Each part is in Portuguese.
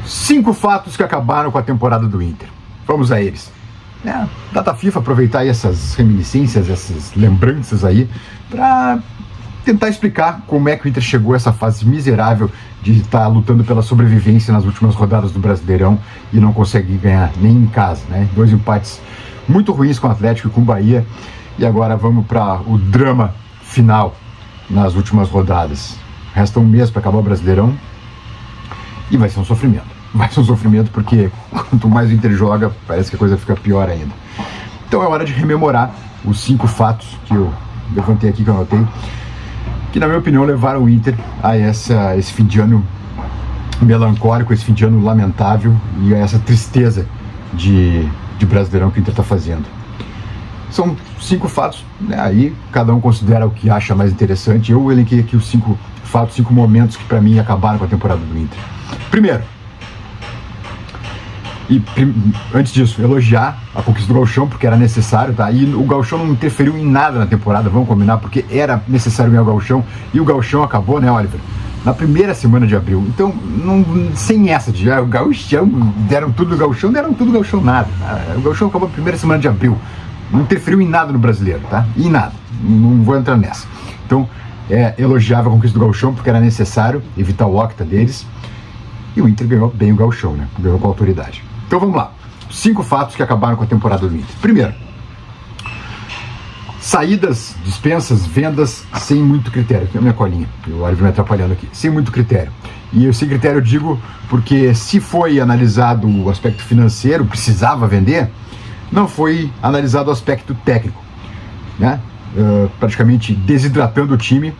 5 fatos que acabaram com a temporada do Inter. Vamos a eles. Data FIFA, aproveitar aí essas reminiscências, essas lembranças aí, para tentar explicar como é que o Inter chegou a essa fase miserável de estar lutando pela sobrevivência nas últimas rodadas do Brasileirão e não consegue ganhar nem em casa, né? 2 empates muito ruins com o Atlético e com o Bahia. E agora vamos para o drama final nas últimas rodadas. Resta um mês para acabar o Brasileirão e vai ser um sofrimento. Vai ser um sofrimento porque quanto mais o Inter joga, parece que a coisa fica pior ainda. Então é hora de rememorar os 5 fatos que eu levantei aqui, que eu anotei, que na minha opinião levaram o Inter a esse fim de ano melancólico, esse fim de ano lamentável e a essa tristeza de Brasileirão que o Inter está fazendo. São 5 fatos, né? Aí cada um considera o que acha mais interessante. Eu elenquei aqui os 5 fatos, 5 momentos que para mim acabaram com a temporada do Inter. Primeiro, antes disso, elogiar a conquista do Gauchão, porque era necessário, tá? E o Gauchão não interferiu em nada na temporada, vamos combinar, porque era necessário ganhar o Gauchão, e o Gauchão acabou, né, Oliver? Na primeira semana de abril. Então, sem essa de o Gauchão, deram tudo do Gauchão, nada. O Gauchão acabou na primeira semana de abril. Não interferiu em nada no Brasileiro, tá? Em nada. Não vou entrar nessa. Então, elogiava a conquista do Gauchão, porque era necessário evitar o octa deles. E o Inter ganhou bem o Gauchão, né? Ganhou com autoridade. Então vamos lá, 5 fatos que acabaram com a temporada do Inter. Primeiro, saídas, dispensas, vendas sem muito critério. Aqui é a minha colinha, o Oliver me atrapalhando aqui. Sem muito critério. E eu sem critério eu digo porque se foi analisado o aspecto financeiro, precisava vender, não foi analisado o aspecto técnico, né? Praticamente desidratando o time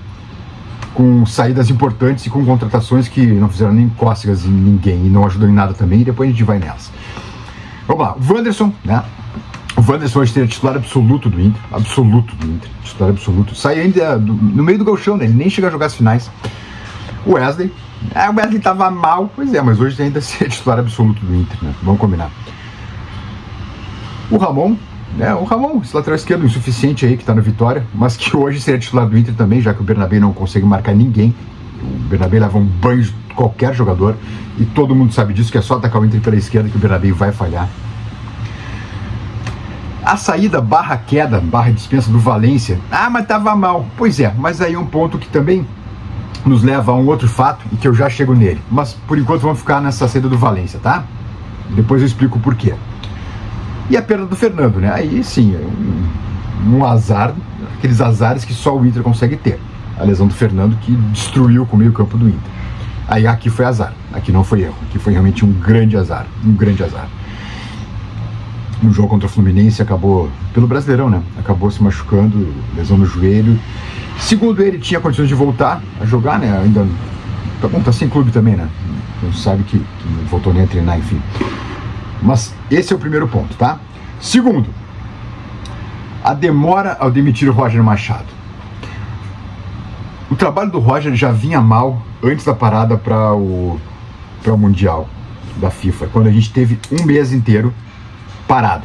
com saídas importantes e com contratações que não fizeram nem cócegas em ninguém e não ajudam em nada também, e depois a gente vai nelas. Vamos lá, o Wanderson, né? O Wanderson hoje seria titular absoluto do Inter, titular absoluto. Sai ainda no meio do Gauchão, né? Ele nem chega a jogar as finais. O Wesley tava mal, pois é, mas hoje ainda seria titular absoluto do Inter, né? Vamos combinar. O Ramon, né? O Ramon, esse lateral esquerdo insuficiente aí que tá no Vitória, mas que hoje seria titular do Inter também, já que o Bernabé não consegue marcar ninguém. O Bernabé leva um banho de qualquer jogador e todo mundo sabe disso, que é só atacar o Inter pela esquerda que o Bernabé vai falhar. A saída barra queda, barra dispensa do Valência, mas tava mal. Pois é, mas aí um ponto que também nos leva a um outro fato e que eu já chego nele. Mas por enquanto vamos ficar nessa saída do Valência, tá? Depois eu explico o porquê. E a perda do Fernando, né? Aí sim, um azar, aqueles azares que só o Inter consegue ter. A lesão do Fernando que destruiu com o meio campo do Inter. Aí aqui foi azar, aqui não foi erro, aqui foi realmente um grande azar. No jogo contra o Fluminense acabou, pelo Brasileirão, né? Acabou se machucando, lesão no joelho. Segundo ele, tinha condições de voltar a jogar, né? Ainda, tá bom, tá sem clube também, né? Não sabe que não voltou nem a treinar, enfim. Mas esse é o primeiro ponto, tá? Segundo, a demora ao demitir o Roger Machado. O trabalho do Roger já vinha mal antes da parada para o Mundial da FIFA, quando a gente teve um mês inteiro parado.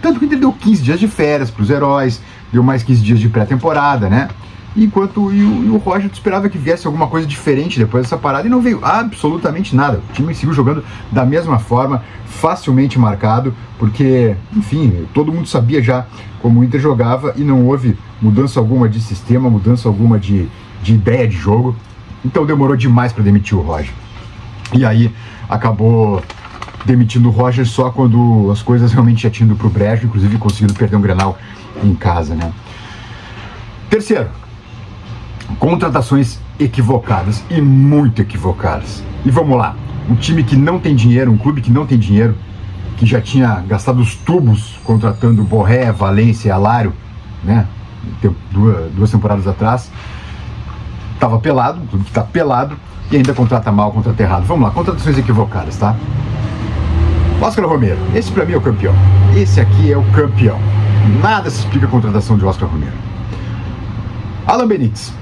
Tanto que ele deu 15 dias de férias para os heróis, deu mais 15 dias de pré-temporada, né? Enquanto o Roger esperava que viesse alguma coisa diferente depois dessa parada e não veio absolutamente nada. O time seguiu jogando da mesma forma, facilmente marcado, porque, enfim, todo mundo sabia já como o Inter jogava e não houve mudança alguma de sistema, mudança alguma de ideia de jogo. Então demorou demais para demitir o Roger. E aí acabou demitindo o Roger só quando as coisas realmente já tinham ido pro brejo, inclusive conseguindo perder um Grenal em casa, né? Terceiro, contratações equivocadas e muito equivocadas. E vamos lá, um time que não tem dinheiro, um clube que não tem dinheiro, que já tinha gastado os tubos contratando Borré, Valência e Alário, né? Duas temporadas atrás, estava pelado, um clube que está pelado e ainda contrata mal, contrata errado. Vamos lá, contratações equivocadas, tá? Óscar Romero, esse pra mim é o campeão. Esse aqui é o campeão. Nada se explica a contratação de Óscar Romero. Alan Benítez,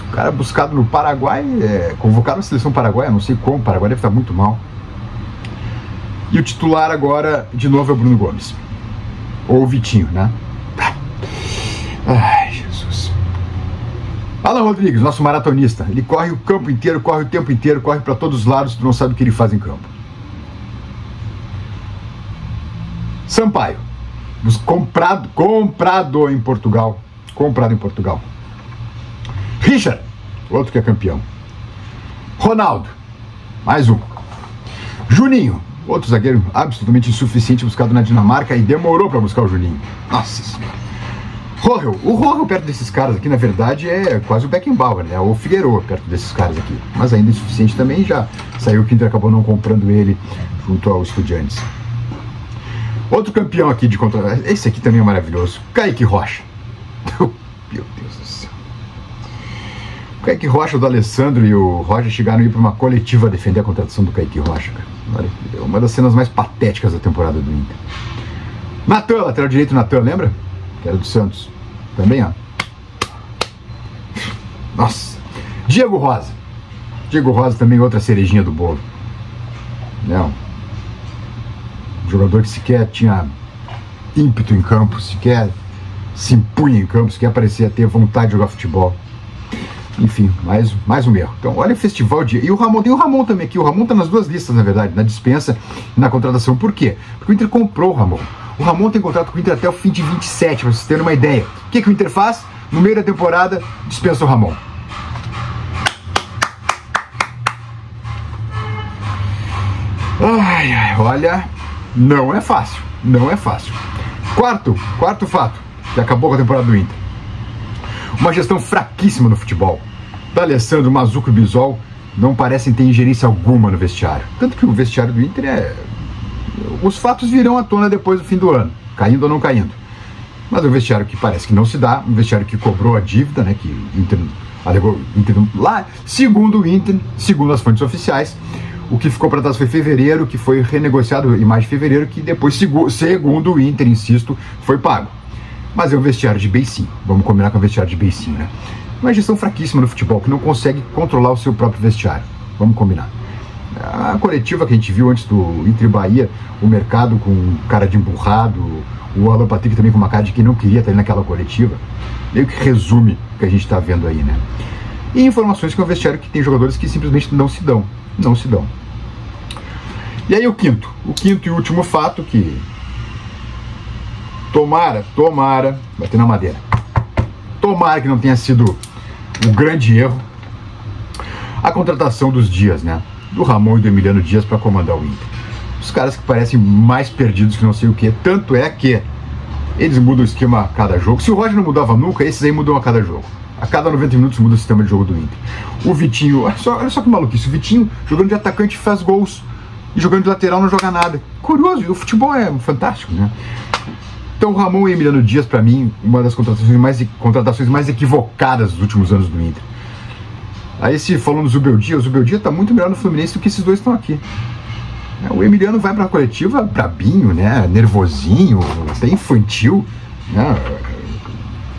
o cara buscado no Paraguai, convocado na seleção paraguaia, não sei como, o Paraguai deve estar muito mal. E o titular agora, de novo, é o Bruno Gomes. Ou o Vitinho, né? Ai, Jesus. Alan Rodrigues, nosso maratonista, ele corre o campo inteiro, corre o tempo inteiro, corre para todos os lados, tu não sabe o que ele faz em campo. Sampaio, comprado em Portugal. Richard, outro que é campeão. Ronaldo, mais um. Juninho, outro zagueiro absolutamente insuficiente, buscado na Dinamarca, e demorou para buscar o Juninho. Nossa senhora. O Rohel perto desses caras aqui, na verdade, é quase o Beckenbauer, né? Ou o Figueiredo perto desses caras aqui. Mas ainda insuficiente também, já saiu que o Inter acabou não comprando ele junto ao Estudiantes. Outro campeão aqui de contra... Esse aqui também é maravilhoso. Kaique Rocha. Meu Deus do céu. O Kaique Rocha, o D'Alessandro e o Roger chegaram a ir para uma coletiva defender a contratação do Kaique Rocha, cara. Olha, é uma das cenas mais patéticas da temporada do Inter. Natan, lateral direito, Natan, lembra? Que era do Santos. Também, ó. Nossa. Diego Rosa. Diego Rosa também outra cerejinha do bolo. Não. Um jogador que sequer tinha ímpeto em campo, sequer se impunha em campo, sequer parecia ter vontade de jogar futebol. Enfim, mais um erro. Então, olha o festival de... E o Ramon, tem o Ramon também aqui. O Ramon tá nas duas listas, na verdade, na dispensa e na contratação. Por quê? Porque o Inter comprou o Ramon. O Ramon tem contrato com o Inter até o fim de 27, pra vocês terem uma ideia. O que o Inter faz? No meio da temporada, dispensa o Ramon. Olha, não é fácil. Quarto fato, que acabou com a temporada do Inter. Uma gestão fraquíssima no futebol. D'Alessandro, Mazuco e Bisol não parecem ter ingerência alguma no vestiário. Tanto que o vestiário do Inter é... Os fatos virão à tona depois do fim do ano, caindo ou não caindo. Mas é um vestiário que parece que não se dá, um vestiário que cobrou a dívida, né, que o Inter alegou, lá, segundo o Inter, segundo as fontes oficiais, o que ficou para trás foi fevereiro, que foi renegociado em mais de fevereiro, que depois, segundo o Inter, insisto, foi pago. Mas é um vestiário de beicinho, vamos combinar com o vestiário de beicinho, né? Uma gestão fraquíssima no futebol, que não consegue controlar o seu próprio vestiário, vamos combinar. A coletiva que a gente viu antes do Inter e Bahia, o mercado com cara de emburrado, o Alan Patrick também com uma cara de quem não queria estar ali naquela coletiva, meio que resume o que a gente está vendo aí, né? E informações que é um vestiário que tem jogadores que simplesmente não se dão. E aí o quinto e último fato que tomara, bater na madeira, tomara que não tenha sido um grande erro, a contratação dos Dias, né? Do Ramon e do Emiliano Dias para comandar o Inter. Os caras que parecem mais perdidos que não sei o que. Tanto é que eles mudam o esquema a cada jogo. Se o Roger não mudava nunca, esses aí mudam a cada jogo. A cada 90 minutos muda o sistema de jogo do Inter. O Vitinho, olha só que maluquice. O Vitinho jogando de atacante faz gols. E jogando de lateral não joga nada. Curioso, o futebol é fantástico, né? Então o Ramon e Emiliano Dias, para mim, uma das contratações mais equivocadas dos últimos anos do Inter. Aí se falando do Zubeldia, o Zubeldia tá muito melhor no Fluminense do que esses dois estão aqui. O Emiliano vai pra coletiva brabinho, né? Nervosinho, até infantil, né?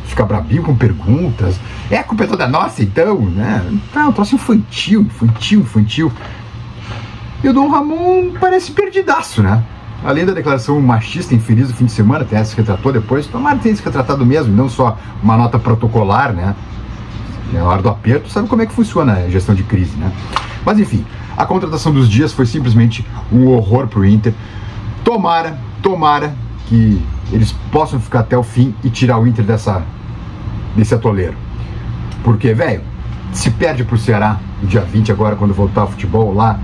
Fica brabinho com perguntas. É a culpa é toda nossa, então, né? Tá, um troço infantil. E o Dom Ramon parece perdidaço, né? Além da declaração machista infeliz do fim de semana, até se retratou depois, tomara que tenha se retratado mesmo, não só uma nota protocolar, né? Na hora do aperto, sabe como é que funciona a gestão de crise, né? Mas enfim, a contratação dos Dias foi simplesmente um horror pro Inter. Tomara que eles possam ficar até o fim e tirar o Inter desse atoleiro. Porque, velho, se perde pro Ceará no dia 20 agora, quando voltar ao futebol lá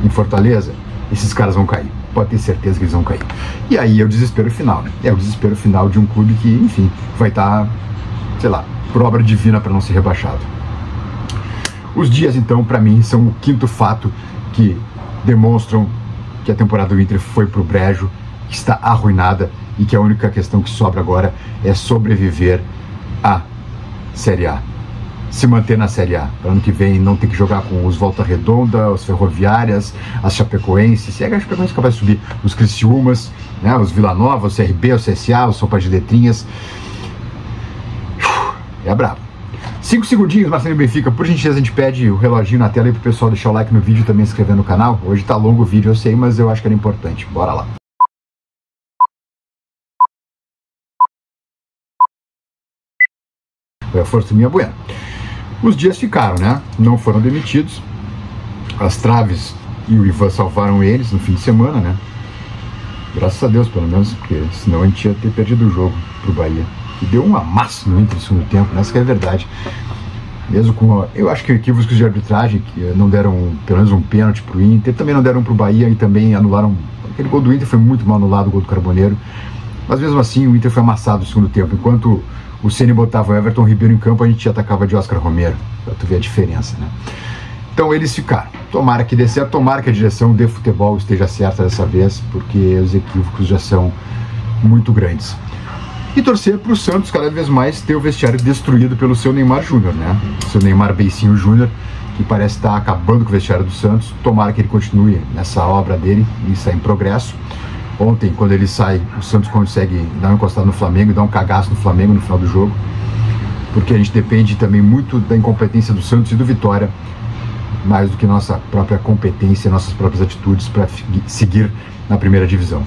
em Fortaleza, esses caras vão cair. Pode ter certeza que eles vão cair. E aí é o desespero final, né? É o desespero final de um clube que, enfim, vai estar, sei lá, por obra divina para não ser rebaixado. Os Dias, então, para mim, são o quinto fato que demonstram que a temporada do Inter foi pro brejo, que está arruinada e que a única questão que sobra agora é sobreviver à Série A. Se manter na Série A, para ano que vem não ter que jogar com os Volta Redonda, os Ferroviárias, as Chapecoenses, se é que a Chapecoense é capaz de subir, os Criciúmas, né, os Vila Nova, os CRB, os CSA, os Sopa de Letrinhas. É brabo. 5 segundinhos, Marcelo Benfica, por gentileza a gente pede o reloginho na tela aí pro pessoal deixar o like no vídeo e também se inscrever no canal. Hoje tá longo o vídeo, eu sei, mas eu acho que era importante. Bora lá. Força minha buena. Os dias ficaram, né? Não foram demitidos. As traves e o Ivan salvaram eles no fim de semana, né? Graças a Deus, pelo menos, porque senão a gente ia ter perdido o jogo pro Bahia. E deu um amasso no Inter no segundo tempo, né? Essa que é a verdade. Mesmo com, eu acho que equívocos de arbitragem, que não deram pelo menos um pênalti pro Inter, também não deram pro Bahia e também anularam. Aquele gol do Inter foi muito mal anulado, o gol do Carboneiro. Mas mesmo assim, o Inter foi amassado no segundo tempo. Enquanto o Ceni botava o Everton Ribeiro em campo, a gente atacava de Oscar Romero. Pra tu ver a diferença, né? Então eles ficaram. Tomara que dê certo, tomara que a direção de futebol esteja certa dessa vez, porque os equívocos já são muito grandes. E torcer para o Santos cada vez mais ter o vestiário destruído pelo seu Neymar Júnior, né? O seu Neymar Beicinho Júnior, que parece estar acabando com o vestiário do Santos. Tomara que ele continue nessa obra dele, isso é em progresso. Ontem, quando ele sai, o Santos consegue dar uma encostada no Flamengo e dar um cagaço no Flamengo no final do jogo, porque a gente depende também muito da incompetência do Santos e do Vitória, mais do que nossa própria competência, nossas próprias atitudes para seguir na primeira divisão.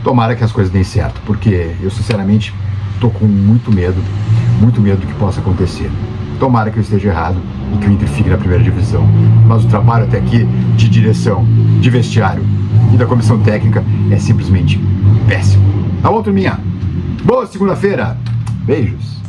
Tomara que as coisas deem certo, porque eu sinceramente estou com muito medo do que possa acontecer. Tomara que eu esteja errado e que o Inter fique na primeira divisão. Mas o trabalho até aqui de direção, de vestiário e da comissão técnica é simplesmente péssimo. Tá bom, turminha? Boa segunda-feira. Beijos.